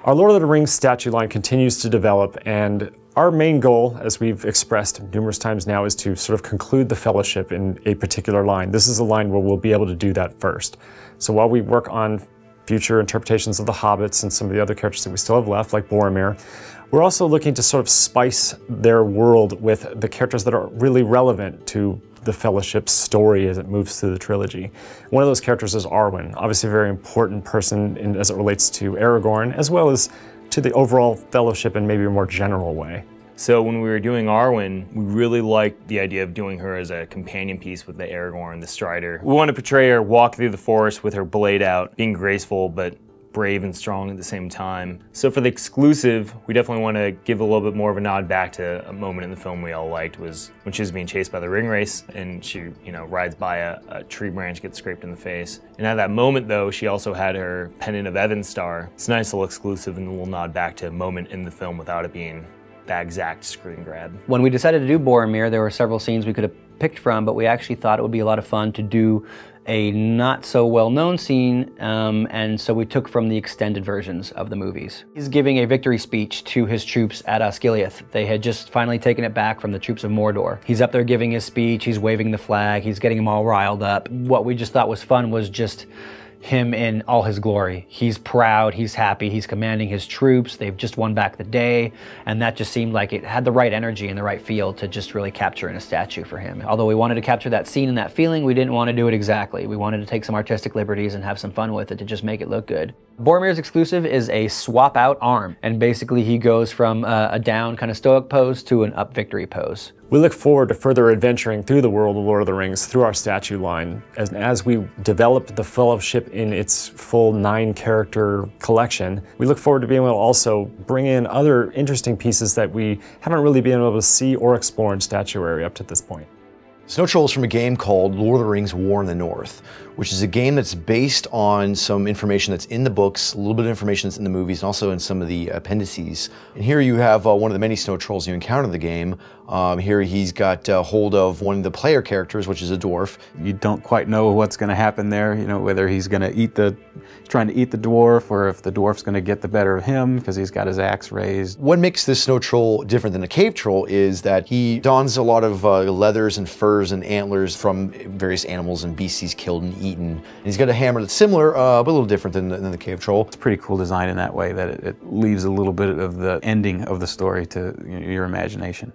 Our Lord of the Rings statue line continues to develop, and our main goal, as we've expressed numerous times now, is to sort of conclude the Fellowship in a particular line. This is a line where we'll be able to do that first. So while we work on future interpretations of the Hobbits and some of the other characters that we still have left, like Boromir, we're also looking to sort of spice their world with the characters that are really relevant to the Fellowship's story as it moves through the trilogy. One of those characters is Arwen, obviously a very important person as it relates to Aragorn, as well as to the overall Fellowship in maybe a more general way. So when we were doing Arwen, we really liked the idea of doing her as a companion piece with the Aragorn, the Strider. We want to portray her walk through the forest with her blade out, being graceful but brave and strong at the same time. So for the exclusive, we definitely want to give a little bit more of a nod back to a moment in the film we all liked, was when she was being chased by the ring race and she, rides by a tree branch, gets scraped in the face. And at that moment though, she also had her pendant of Evan Star. It's a nice little exclusive and a little nod back to a moment in the film without it being that exact screen grab. When we decided to do Boromir, there were several scenes we could have picked from, but we actually thought it would be a lot of fun to do a not so well-known scene, and so we took from the extended versions of the movies. He's giving a victory speech to his troops at Osgiliath. They had just finally taken it back from the troops of Mordor. He's up there giving his speech, he's waving the flag, he's getting them all riled up. What we just thought was fun was just him in all his glory. He's proud, he's happy, he's commanding his troops, they've just won back the day, and that just seemed like it had the right energy and the right feel to just really capture in a statue for him. Although we wanted to capture that scene and that feeling, we didn't want to do it exactly. We wanted to take some artistic liberties and have some fun with it to just make it look good. Boromir's exclusive is a swap out arm, and basically he goes from a down kind of stoic pose to an up victory pose. We look forward to further adventuring through the world of Lord of the Rings through our statue line. As we develop the Fellowship in its full 9-character collection, we look forward to being able to also bring in other interesting pieces that we haven't really been able to see or explore in statuary up to this point. Snow Troll is from a game called Lord of the Rings War in the North, which is a game that's based on some information that's in the books, a little bit of information that's in the movies, and also in some of the appendices. And here you have one of the many Snow Trolls you encounter in the game. Here he's got hold of one of the player characters, which is a dwarf. You don't quite know what's going to happen there, whether he's going to trying to eat the dwarf, or if the dwarf's going to get the better of him because he's got his axe raised. What makes this Snow Troll different than a cave troll is that he dons a lot of leathers and furs and antlers from various animals and beasts he's killed and eaten. And he's got a hammer that's similar, but a little different than the cave troll. It's a pretty cool design in that way, that it leaves a little bit of the ending of the story to your imagination.